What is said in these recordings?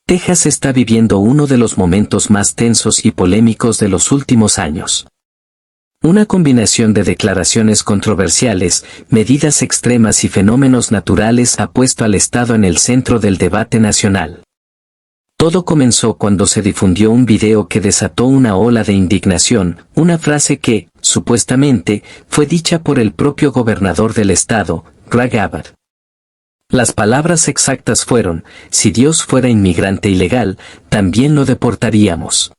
Texas está viviendo uno de los momentos más tensos y polémicos de los últimos años. Una combinación de declaraciones controversiales, medidas extremas y fenómenos naturales ha puesto al Estado en el centro del debate nacional. Todo comenzó cuando se difundió un video que desató una ola de indignación, una frase que, supuestamente, fue dicha por el propio gobernador del estado, Greg Abbott. Las palabras exactas fueron: si Dios fuera inmigrante ilegal, también lo deportaríamos.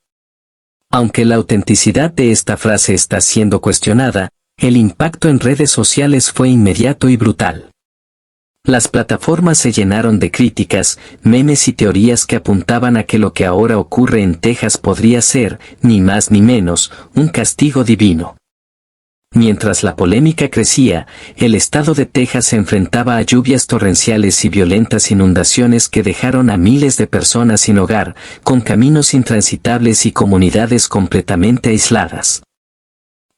Aunque la autenticidad de esta frase está siendo cuestionada, el impacto en redes sociales fue inmediato y brutal. Las plataformas se llenaron de críticas, memes y teorías que apuntaban a que lo que ahora ocurre en Texas podría ser, ni más ni menos, un castigo divino. Mientras la polémica crecía, el estado de Texas se enfrentaba a lluvias torrenciales y violentas inundaciones que dejaron a miles de personas sin hogar, con caminos intransitables y comunidades completamente aisladas.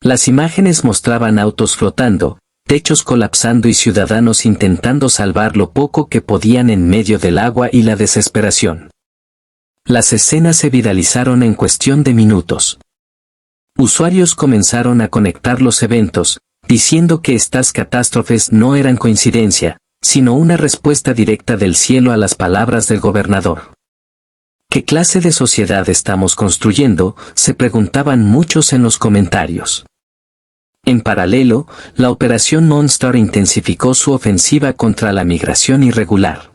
Las imágenes mostraban autos flotando, techos colapsando y ciudadanos intentando salvar lo poco que podían en medio del agua y la desesperación. Las escenas se viralizaron en cuestión de minutos. Usuarios comenzaron a conectar los eventos, diciendo que estas catástrofes no eran coincidencia, sino una respuesta directa del cielo a las palabras del gobernador. ¿Qué clase de sociedad estamos construyendo?, se preguntaban muchos en los comentarios. En paralelo, la Operación Monster intensificó su ofensiva contra la migración irregular.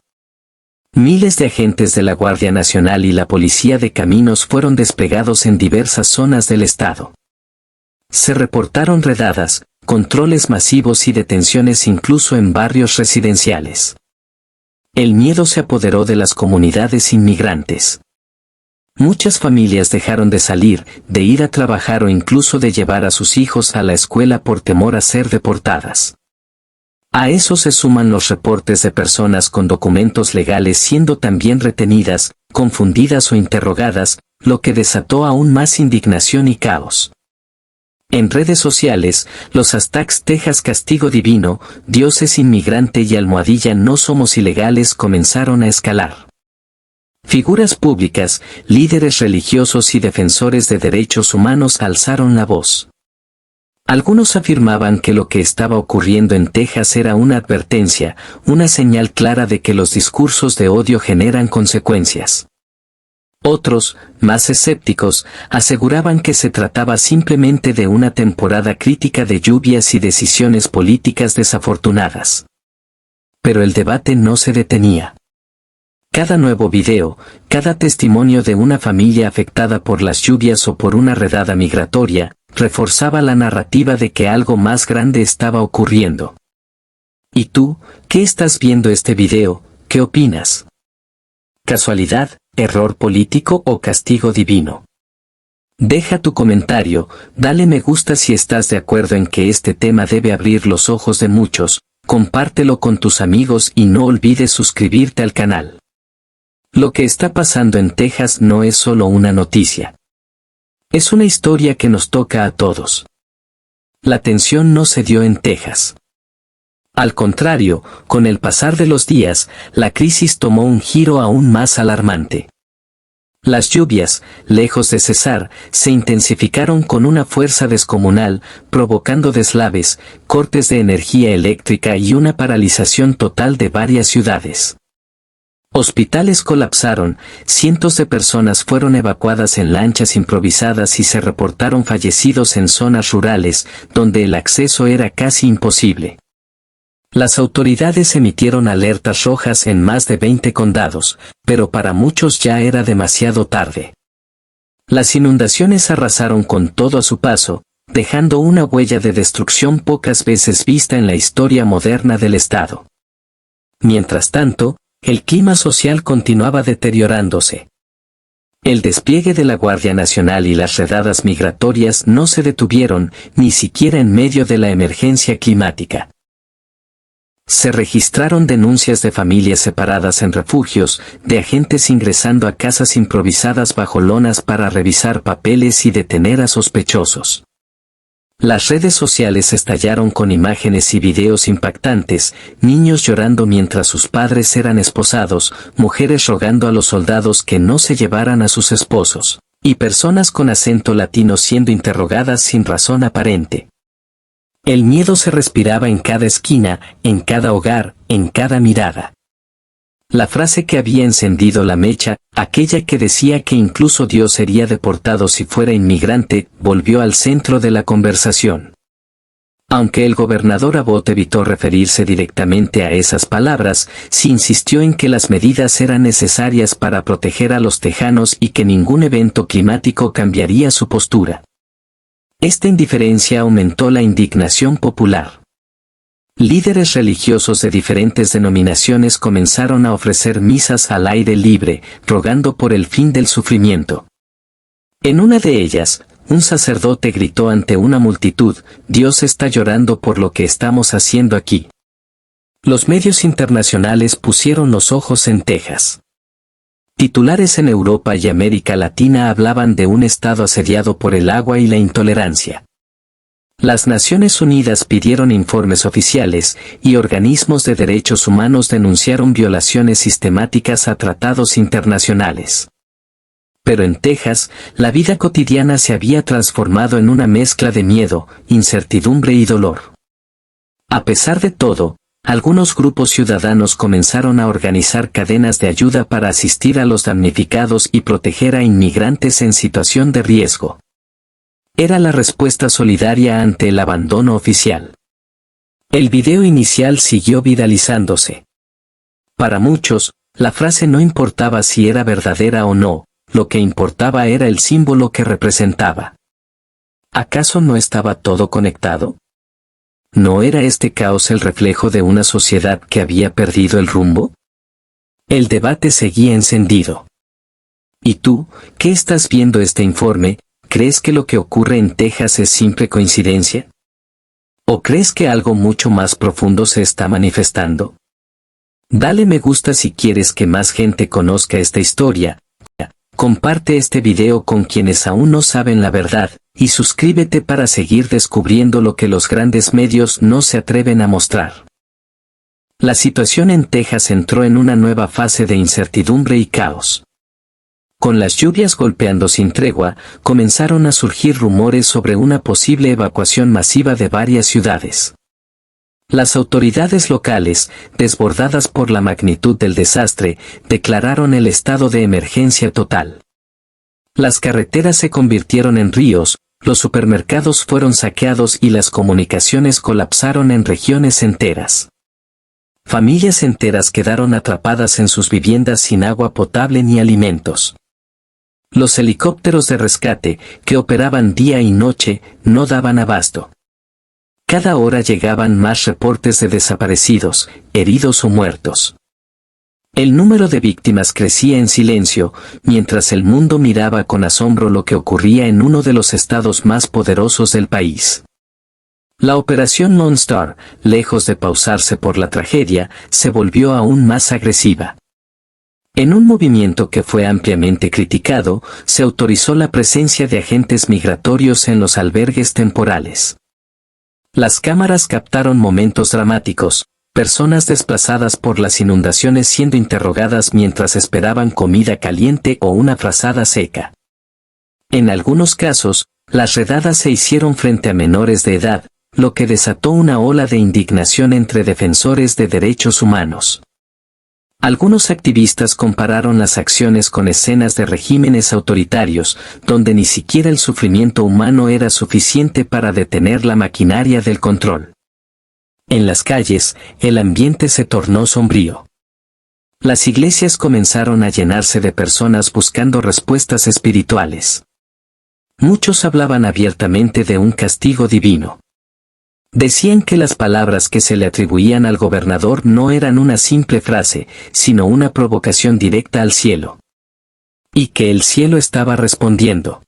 Miles de agentes de la Guardia Nacional y la Policía de Caminos fueron desplegados en diversas zonas del estado. Se reportaron redadas, controles masivos y detenciones incluso en barrios residenciales. El miedo se apoderó de las comunidades inmigrantes. Muchas familias dejaron de salir, de ir a trabajar o incluso de llevar a sus hijos a la escuela por temor a ser deportadas. A eso se suman los reportes de personas con documentos legales siendo también retenidas, confundidas o interrogadas, lo que desató aún más indignación y caos. En redes sociales, los hashtags Texas Castigo Divino, Dios es inmigrante y almohadilla no somos ilegales comenzaron a escalar. Figuras públicas, líderes religiosos y defensores de derechos humanos alzaron la voz. Algunos afirmaban que lo que estaba ocurriendo en Texas era una advertencia, una señal clara de que los discursos de odio generan consecuencias. Otros, más escépticos, aseguraban que se trataba simplemente de una temporada crítica de lluvias y decisiones políticas desafortunadas. Pero el debate no se detenía. Cada nuevo video, cada testimonio de una familia afectada por las lluvias o por una redada migratoria, reforzaba la narrativa de que algo más grande estaba ocurriendo. ¿Y tú, qué estás viendo este video, qué opinas? ¿Casualidad, error político o castigo divino? Deja tu comentario, dale me gusta si estás de acuerdo en que este tema debe abrir los ojos de muchos, compártelo con tus amigos y no olvides suscribirte al canal. Lo que está pasando en Texas no es solo una noticia. Es una historia que nos toca a todos. La tensión no se dio en Texas. Al contrario, con el pasar de los días, la crisis tomó un giro aún más alarmante. Las lluvias, lejos de cesar, se intensificaron con una fuerza descomunal, provocando deslaves, cortes de energía eléctrica y una paralización total de varias ciudades. Hospitales colapsaron, cientos de personas fueron evacuadas en lanchas improvisadas y se reportaron fallecidos en zonas rurales, donde el acceso era casi imposible. Las autoridades emitieron alertas rojas en más de 20 condados, pero para muchos ya era demasiado tarde. Las inundaciones arrasaron con todo a su paso, dejando una huella de destrucción pocas veces vista en la historia moderna del estado. Mientras tanto, el clima social continuaba deteriorándose. El despliegue de la Guardia Nacional y las redadas migratorias no se detuvieron, ni siquiera en medio de la emergencia climática. Se registraron denuncias de familias separadas en refugios, de agentes ingresando a casas improvisadas bajo lonas para revisar papeles y detener a sospechosos. Las redes sociales estallaron con imágenes y videos impactantes, niños llorando mientras sus padres eran esposados, mujeres rogando a los soldados que no se llevaran a sus esposos, y personas con acento latino siendo interrogadas sin razón aparente. El miedo se respiraba en cada esquina, en cada hogar, en cada mirada. La frase que había encendido la mecha, aquella que decía que incluso Dios sería deportado si fuera inmigrante, volvió al centro de la conversación. Aunque el gobernador Abbott evitó referirse directamente a esas palabras, sí insistió en que las medidas eran necesarias para proteger a los tejanos y que ningún evento climático cambiaría su postura. Esta indiferencia aumentó la indignación popular. Líderes religiosos de diferentes denominaciones comenzaron a ofrecer misas al aire libre, rogando por el fin del sufrimiento. En una de ellas, un sacerdote gritó ante una multitud: «Dios está llorando por lo que estamos haciendo aquí». Los medios internacionales pusieron los ojos en Texas. Titulares en Europa y América Latina hablaban de un estado asediado por el agua y la intolerancia. Las Naciones Unidas pidieron informes oficiales, y organismos de derechos humanos denunciaron violaciones sistemáticas a tratados internacionales. Pero en Texas, la vida cotidiana se había transformado en una mezcla de miedo, incertidumbre y dolor. A pesar de todo, algunos grupos ciudadanos comenzaron a organizar cadenas de ayuda para asistir a los damnificados y proteger a inmigrantes en situación de riesgo. Era la respuesta solidaria ante el abandono oficial. El video inicial siguió viralizándose. Para muchos, la frase no importaba si era verdadera o no, lo que importaba era el símbolo que representaba. ¿Acaso no estaba todo conectado? ¿No era este caos el reflejo de una sociedad que había perdido el rumbo? El debate seguía encendido. ¿Y tú, qué estás viendo este informe? ¿Crees que lo que ocurre en Texas es simple coincidencia? ¿O crees que algo mucho más profundo se está manifestando? Dale me gusta si quieres que más gente conozca esta historia. Comparte este video con quienes aún no saben la verdad, y suscríbete para seguir descubriendo lo que los grandes medios no se atreven a mostrar. La situación en Texas entró en una nueva fase de incertidumbre y caos. Con las lluvias golpeando sin tregua, comenzaron a surgir rumores sobre una posible evacuación masiva de varias ciudades. Las autoridades locales, desbordadas por la magnitud del desastre, declararon el estado de emergencia total. Las carreteras se convirtieron en ríos, los supermercados fueron saqueados y las comunicaciones colapsaron en regiones enteras. Familias enteras quedaron atrapadas en sus viviendas sin agua potable ni alimentos. Los helicópteros de rescate, que operaban día y noche, no daban abasto. Cada hora llegaban más reportes de desaparecidos, heridos o muertos. El número de víctimas crecía en silencio, mientras el mundo miraba con asombro lo que ocurría en uno de los estados más poderosos del país. La operación Lone Star, lejos de pausarse por la tragedia, se volvió aún más agresiva. En un movimiento que fue ampliamente criticado, se autorizó la presencia de agentes migratorios en los albergues temporales. Las cámaras captaron momentos dramáticos, personas desplazadas por las inundaciones siendo interrogadas mientras esperaban comida caliente o una frazada seca. En algunos casos, las redadas se hicieron frente a menores de edad, lo que desató una ola de indignación entre defensores de derechos humanos. Algunos activistas compararon las acciones con escenas de regímenes autoritarios, donde ni siquiera el sufrimiento humano era suficiente para detener la maquinaria del control. En las calles, el ambiente se tornó sombrío. Las iglesias comenzaron a llenarse de personas buscando respuestas espirituales. Muchos hablaban abiertamente de un castigo divino. Decían que las palabras que se le atribuían al gobernador no eran una simple frase, sino una provocación directa al cielo. Y que el cielo estaba respondiendo.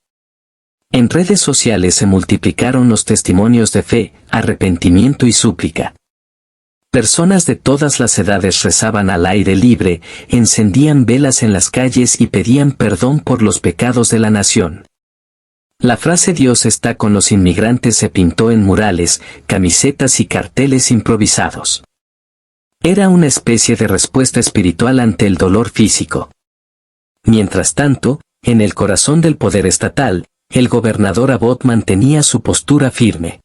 En redes sociales se multiplicaron los testimonios de fe, arrepentimiento y súplica. Personas de todas las edades rezaban al aire libre, encendían velas en las calles y pedían perdón por los pecados de la nación. La frase Dios está con los inmigrantes se pintó en murales, camisetas y carteles improvisados. Era una especie de respuesta espiritual ante el dolor físico. Mientras tanto, en el corazón del poder estatal, el gobernador Abbott mantenía su postura firme.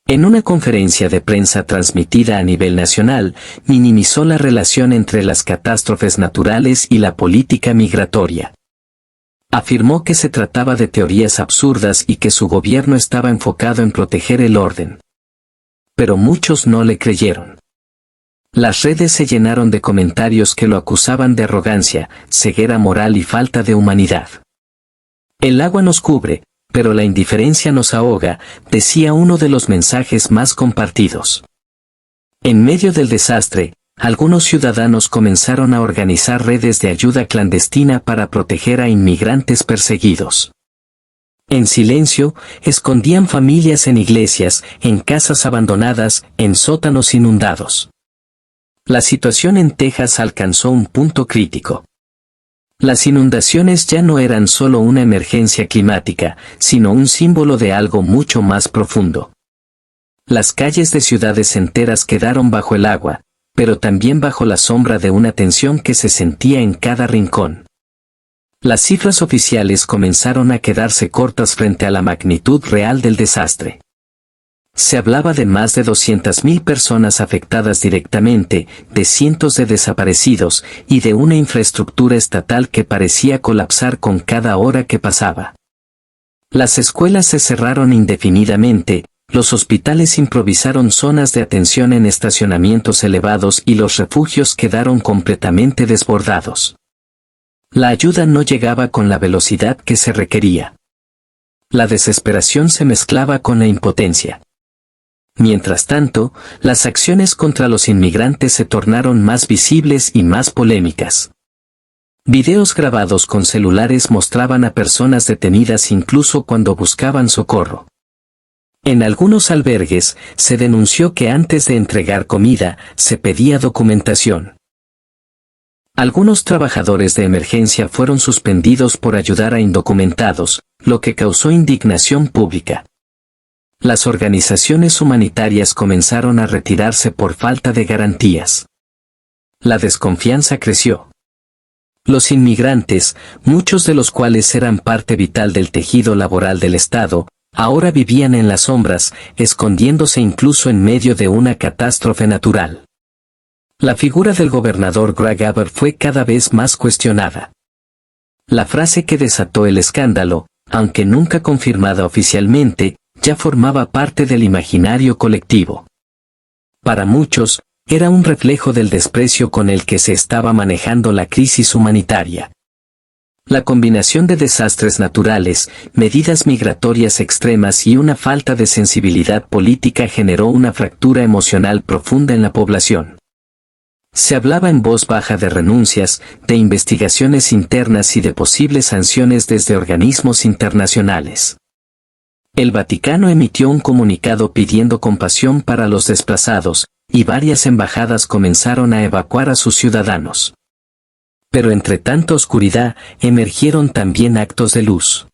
En una conferencia de prensa transmitida a nivel nacional, minimizó la relación entre las catástrofes naturales y la política migratoria. Afirmó que se trataba de teorías absurdas y que su gobierno estaba enfocado en proteger el orden. Pero muchos no le creyeron. Las redes se llenaron de comentarios que lo acusaban de arrogancia, ceguera moral y falta de humanidad. El agua nos cubre, pero la indiferencia nos ahoga, decía uno de los mensajes más compartidos. En medio del desastre, algunos ciudadanos comenzaron a organizar redes de ayuda clandestina para proteger a inmigrantes perseguidos. En silencio, escondían familias en iglesias, en casas abandonadas, en sótanos inundados. La situación en Texas alcanzó un punto crítico. Las inundaciones ya no eran solo una emergencia climática, sino un símbolo de algo mucho más profundo. Las calles de ciudades enteras quedaron bajo el agua, pero también bajo la sombra de una tensión que se sentía en cada rincón. Las cifras oficiales comenzaron a quedarse cortas frente a la magnitud real del desastre. Se hablaba de más de 200.000 personas afectadas directamente, de cientos de desaparecidos y de una infraestructura estatal que parecía colapsar con cada hora que pasaba. Las escuelas se cerraron indefinidamente, los hospitales improvisaron zonas de atención en estacionamientos elevados y los refugios quedaron completamente desbordados. La ayuda no llegaba con la velocidad que se requería. La desesperación se mezclaba con la impotencia. Mientras tanto, las acciones contra los inmigrantes se tornaron más visibles y más polémicas. Videos grabados con celulares mostraban a personas detenidas incluso cuando buscaban socorro. En algunos albergues, se denunció que antes de entregar comida, se pedía documentación. Algunos trabajadores de emergencia fueron suspendidos por ayudar a indocumentados, lo que causó indignación pública. Las organizaciones humanitarias comenzaron a retirarse por falta de garantías. La desconfianza creció. Los inmigrantes, muchos de los cuales eran parte vital del tejido laboral del Estado, ahora vivían en las sombras, escondiéndose incluso en medio de una catástrofe natural. La figura del gobernador Greg Abbott fue cada vez más cuestionada. La frase que desató el escándalo, aunque nunca confirmada oficialmente, ya formaba parte del imaginario colectivo. Para muchos, era un reflejo del desprecio con el que se estaba manejando la crisis humanitaria. La combinación de desastres naturales, medidas migratorias extremas y una falta de sensibilidad política generó una fractura emocional profunda en la población. Se hablaba en voz baja de renuncias, de investigaciones internas y de posibles sanciones desde organismos internacionales. El Vaticano emitió un comunicado pidiendo compasión para los desplazados, y varias embajadas comenzaron a evacuar a sus ciudadanos. Pero entre tanta oscuridad, emergieron también actos de luz.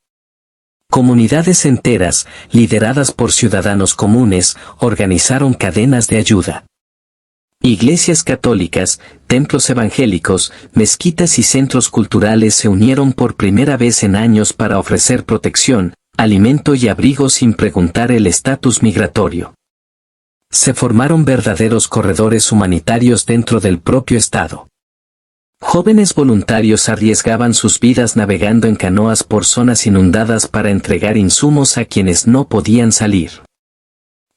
Comunidades enteras, lideradas por ciudadanos comunes, organizaron cadenas de ayuda. Iglesias católicas, templos evangélicos, mezquitas y centros culturales se unieron por primera vez en años para ofrecer protección, alimento y abrigo sin preguntar el estatus migratorio. Se formaron verdaderos corredores humanitarios dentro del propio Estado. Jóvenes voluntarios arriesgaban sus vidas navegando en canoas por zonas inundadas para entregar insumos a quienes no podían salir.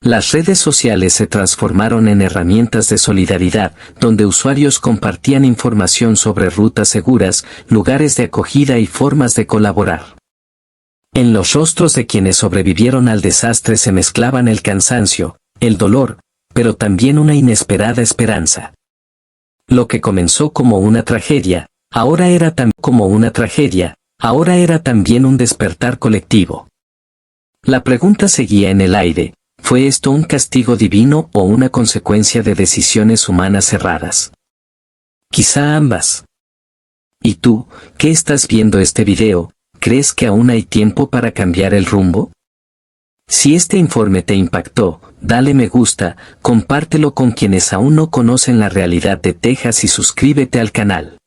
Las redes sociales se transformaron en herramientas de solidaridad, donde usuarios compartían información sobre rutas seguras, lugares de acogida y formas de colaborar. En los rostros de quienes sobrevivieron al desastre se mezclaban el cansancio, el dolor, pero también una inesperada esperanza. Lo que comenzó como una tragedia, ahora era también un despertar colectivo. La pregunta seguía en el aire: ¿fue esto un castigo divino o una consecuencia de decisiones humanas erradas? Quizá ambas. ¿Y tú, que estás viendo este video, ¿crees que aún hay tiempo para cambiar el rumbo? Si este informe te impactó, dale me gusta, compártelo con quienes aún no conocen la realidad de Texas y suscríbete al canal.